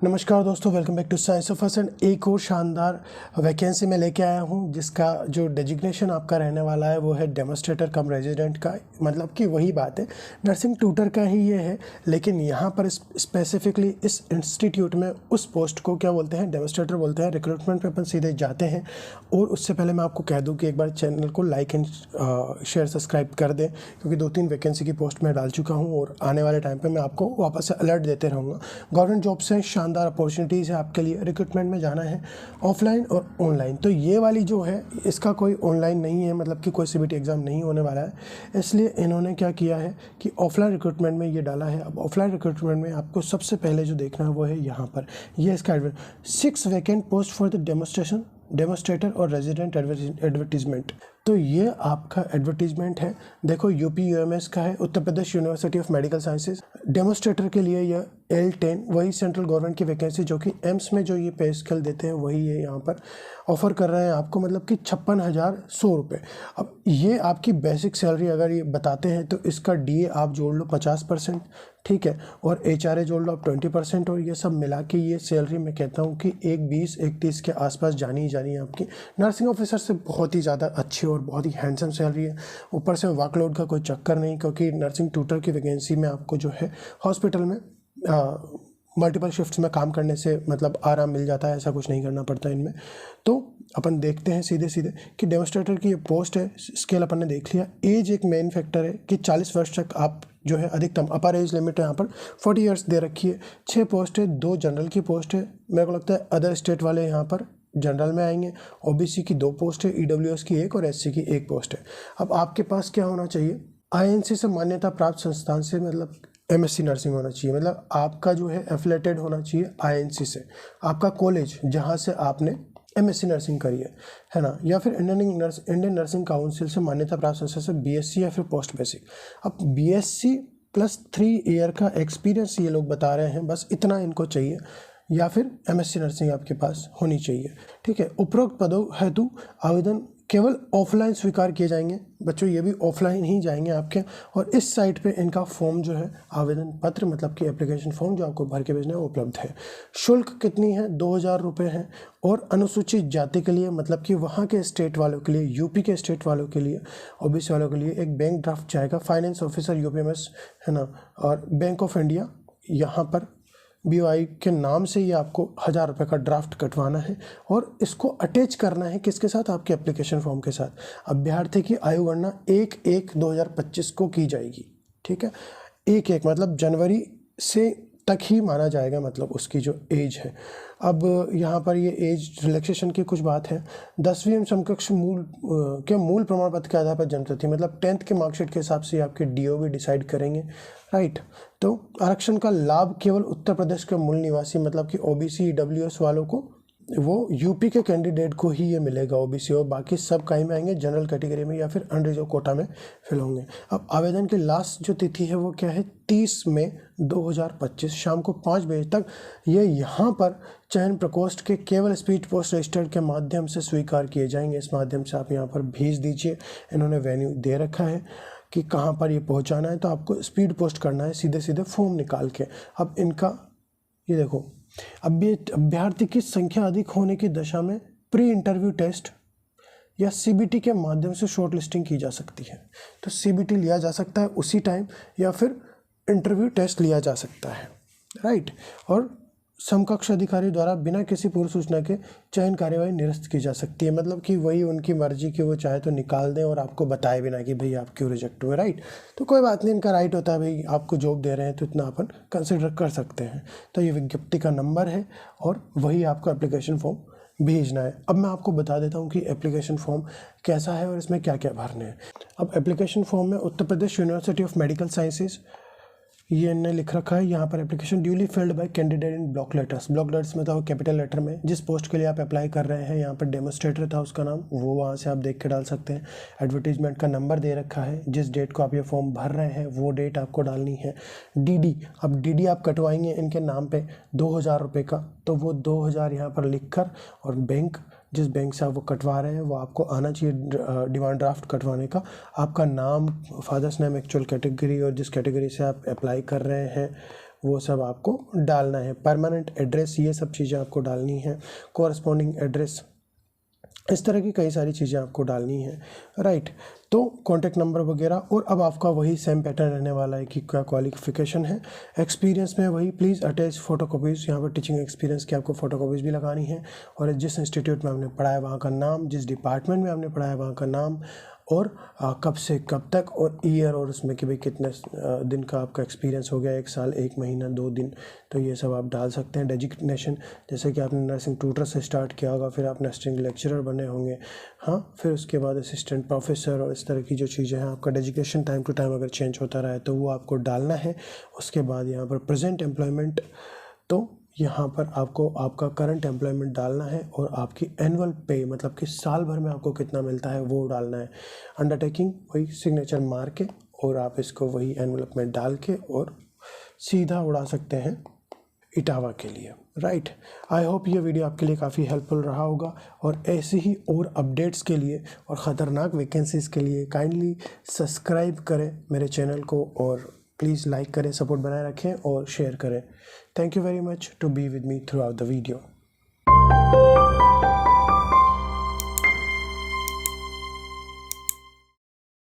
नमस्कार दोस्तों, welcome back to science of us. एक और शानदार वैकेंसी में लेके आया हूँ जिसका जो डेजिग्नेशन आपका रहने वाला है वो है डेमोस्ट्रेटर कम रेजिडेंट का। मतलब कि वही बात है, नर्सिंग ट्यूटर का ही ये है, लेकिन यहाँ पर स्पेसिफिकली इस इंस्टीट्यूट में उस पोस्ट को क्या बोलते हैं, डेमोस्ट्रेटर बोलते हैं। रिक्रूटमेंट पे अपन सीधे जाते हैं। और उससे पहले मैं आपको कह दूँ कि एक बार चैनल को लाइक एंड शेयर सब्सक्राइब कर दें, क्योंकि 2-3 वैकेंसी की पोस्ट मैं डाल चुका हूँ और आने वाले टाइम पर मैं आपको वापस से अलर्ट देते रहूँगा। गवर्नमेंट जॉब से शानदार अपॉर्चुनिटीज़ है आपके लिए। रिक्रूटमेंट में जाना है ऑफलाइन और ऑनलाइन। तो ये वाली जो है इसका कोई ऑनलाइन नहीं है, मतलब कि कोई सीबीटी एग्ज़ाम नहीं होने वाला है, इसलिए इन्होंने क्या किया है कि ऑफलाइन रिक्रूटमेंट में ये डाला है। अब ऑफलाइन रिक्रूटमेंट में आपको सबसे पहले जो देखना है वो है यहाँ पर, ये इसका 6 vacant post for the demonstrator और रेजिडेंट एडवर्टीजमेंट। तो ये आपका एडवर्टीजमेंट है। देखो, यूपी यूएमएस का है, Uttar Pradesh university of medical sciences. Demonstrator के लिए यह L10 वही सेंट्रल गवर्नमेंट की वैकेंसी जो कि एम्स में जो ये पे स्केल देते हैं वही है, यहाँ पर ऑफर कर रहे हैं आपको, मतलब कि 56,100 रुपये। अब ये आपकी बेसिक सैलरी अगर ये बताते हैं तो इसका DA आप जोड़ लो 50%, ठीक है, और HRA जोड़ लो आप 20%, और ये सब मिला के ये सैलरी मैं कहता हूँ कि 1,20-1,30 के आसपास जानी ही जानी है आपकी। नर्सिंग ऑफिसर से बहुत ही ज़्यादा अच्छी और बहुत ही हैंडसम सैलरी है। ऊपर से वर्कलोड का कोई चक्कर नहीं, क्योंकि नर्सिंग ट्यूटर की वैकेंसी में आपको जो है हॉस्पिटल में मल्टीपल शिफ्ट्स में काम करने से मतलब आराम मिल जाता है, ऐसा कुछ नहीं करना पड़ता इनमें। तो अपन देखते हैं सीधे सीधे कि डेमोस्ट्रेटर की ये पोस्ट है। स्केल अपन ने देख लिया। एज एक मेन फैक्टर है कि 40 वर्ष तक आप जो है अधिकतम अपर एज लिमिट है यहाँ पर 40 ईयर्स दे रखी है। 6 पोस्ट है, 2 जनरल की पोस्ट है। मेरे को लगता है अदर स्टेट वाले यहाँ पर जनरल में आएंगे। OBC की 2 पोस्ट है, EWS की 1 और SC की 1 पोस्ट है। अब आपके पास क्या होना चाहिए, INC से मान्यता प्राप्त संस्थान से मतलब MSc नर्सिंग होना चाहिए, मतलब आपका जो है एफिलेटेड होना चाहिए INC से, आपका कॉलेज जहाँ से आपने MSc नर्सिंग करी है ना, या फिर इंडियन नर्सिंग काउंसिल से मान्यता प्राप्त संस्था से BSc या फिर पोस्ट बेसिक। अब BSc प्लस 3 ईयर का एक्सपीरियंस ये लोग बता रहे हैं, बस इतना इनको चाहिए, या फिर MSc नर्सिंग आपके पास होनी चाहिए, ठीक है। उपरोक्त पदों हेतु आवेदन केवल ऑफलाइन स्वीकार किए जाएंगे। बच्चों, ये भी ऑफलाइन ही जाएंगे आपके। और इस साइट पे इनका फॉर्म जो है, आवेदन पत्र मतलब कि एप्लीकेशन फॉर्म जो आपको भर के भेजना है वो उपलब्ध है। शुल्क कितनी है, 2,000 रुपये है। और अनुसूचित जाति के लिए मतलब कि वहाँ के स्टेट वालों के लिए, यूपी के स्टेट वालों के लिए, OBC वालों के लिए एक बैंक ड्राफ्ट जाएगा। फाइनेंस ऑफिसर UPMS है ना, और बैंक ऑफ इंडिया, यहाँ पर BOI के नाम से ये आपको 1,000 रुपये का ड्राफ्ट कटवाना है और इसको अटैच करना है किसके साथ, आपके एप्लीकेशन फॉर्म के साथ। अभ्यर्थी की आयु गणना 1/1/2025 को की जाएगी, ठीक है। 1/1 मतलब जनवरी से तक ही माना जाएगा, मतलब उसकी जो एज है। अब यहाँ पर ये एज रिलैक्सेशन की कुछ बात है। 10वीं एवं समकक्ष मूल प्रमाण पत्र के आधार पर जन्मतिथि, मतलब 10th के मार्कशीट के हिसाब से आपके DOB डिसाइड करेंगे, राइट। तो आरक्षण का लाभ केवल उत्तर प्रदेश के मूल निवासी मतलब कि OBC EWS वालों को, वो यूपी के कैंडिडेट को ही ये मिलेगा OBC, और बाकी सब कहीं में आएंगे जनरल कैटेगरी में या फिर अनरिजर्व कोटा में फिल होंगे। अब आवेदन की लास्ट जो तिथि है वो क्या है, 30 मई 2025 शाम को 5 बजे तक। ये यहाँ पर चयन प्रकोष्ठ के केवल स्पीड पोस्ट रजिस्टर्ड के माध्यम से स्वीकार किए जाएंगे। इस माध्यम से आप यहाँ पर भेज दीजिए। इन्होंने वेन्यू दे रखा है कि कहाँ पर ये पहुँचाना है, तो आपको स्पीड पोस्ट करना है सीधे सीधे फॉर्म निकाल के। अब इनका ये देखो, अभ्यर्थी की संख्या अधिक होने की दशा में प्री इंटरव्यू टेस्ट या CBT के माध्यम से शॉर्ट लिस्टिंग की जा सकती है। तो CBT लिया जा सकता है उसी टाइम, या फिर इंटरव्यू टेस्ट लिया जा सकता है, राइट। और समकक्ष अधिकारी द्वारा बिना किसी पूर्व सूचना के चयन कार्यवाही निरस्त की जा सकती है, मतलब कि वही उनकी मर्जी की, वो चाहे तो निकाल दें और आपको बताए बिना कि भाई आप क्यों रिजेक्ट हुए, राइट। तो कोई बात नहीं, इनका राइट होता है, भाई आपको जॉब दे रहे हैं तो इतना अपन कंसिडर कर सकते हैं। तो ये विज्ञप्ति का नंबर है और वही आपको एप्लीकेशन फॉर्म भेजना है। अब मैं आपको बता देता हूँ कि एप्लीकेशन फॉर्म कैसा है और इसमें क्या क्या भरने हैं। अब एप्लीकेशन फॉर्म में उत्तर Pradesh university of medical sciences ये इन्हें लिख रखा है यहाँ पर। Application duly filled by candidate in block letters में था, वो कैपिटल लेटर में। जिस पोस्ट के लिए आप अप्लाई कर रहे हैं, यहाँ पर डेमोस्ट्रेटर था उसका नाम, वो वहाँ से आप देख के डाल सकते हैं। एडवर्टीजमेंट का नंबर दे रखा है, जिस डेट को आप ये फॉर्म भर रहे हैं वो डेट आपको डालनी है। DD, अब DD आप कटवाएंगे इनके नाम पे 2,000 रुपये का, तो वो 2,000 यहाँ पर लिख कर, और बैंक जिस बैंक से आप वो कटवा रहे हैं वो आपको आना चाहिए डिमांड ड्राफ्ट कटवाने का। आपका नाम, फादर्स नेम, एक्चुअल कैटेगरी, और जिस कैटेगरी से आप अप्लाई कर रहे हैं वो सब आपको डालना है। परमानेंट एड्रेस, ये सब चीज़ें आपको डालनी है। कोरस्पॉन्डिंग एड्रेस, इस तरह की कई सारी चीज़ें आपको डालनी है, राइट। तो कॉन्टैक्ट नंबर वगैरह, और अब आपका वही सेम पैटर्न रहने वाला है कि क्या क्वालिफिकेशन है। एक्सपीरियंस में वही प्लीज़ अटैच फोटोकॉपीज़, यहाँ पर टीचिंग एक्सपीरियंस की आपको फोटोकॉपीज़ भी लगानी है, और जिस इंस्टीट्यूट में आपने पढ़ा है वहाँ का नाम, जिस डिपार्टमेंट में आपने पढ़ा है वहाँ का नाम, और कब से कब तक, और ईयर, और उसमें कि भाई कितने दिन का आपका एक्सपीरियंस हो गया, 1 साल, 1 महीना, 2 दिन, तो ये सब आप डाल सकते हैं। डेजिग्नेशन, जैसे कि आपने नर्सिंग ट्यूटर से स्टार्ट किया होगा, फिर आप नर्सिंग लेक्चरर बने होंगे, हाँ, फिर उसके बाद असिस्टेंट प्रोफेसर, और इस तरह की जो चीज़ें हैं, आपका डेजिग्नेशन टाइम टू टाइम अगर चेंज होता रहा है तो वो आपको डालना है। उसके बाद यहाँ पर प्रेजेंट एम्प्लॉयमेंट, तो यहाँ पर आपको आपका करंट एम्प्लॉयमेंट डालना है, और आपकी एनुअल पे, मतलब कि साल भर में आपको कितना मिलता है वो डालना है। अंडरटेकिंग वही सिग्नेचर मार के, और आप इसको वही एनवलप में डाल के और सीधा उड़ा सकते हैं इटावा के लिए, राइट। आई होप ये वीडियो आपके लिए काफ़ी हेल्पफुल रहा होगा, और ऐसे ही और अपडेट्स के लिए और ख़तरनाक वैकेंसीज़ के लिए काइंडली सब्सक्राइब करें मेरे चैनल को, और प्लीज़ लाइक करें, सपोर्ट बनाए रखें और शेयर करें। Thank you very much to be with me throughout the video.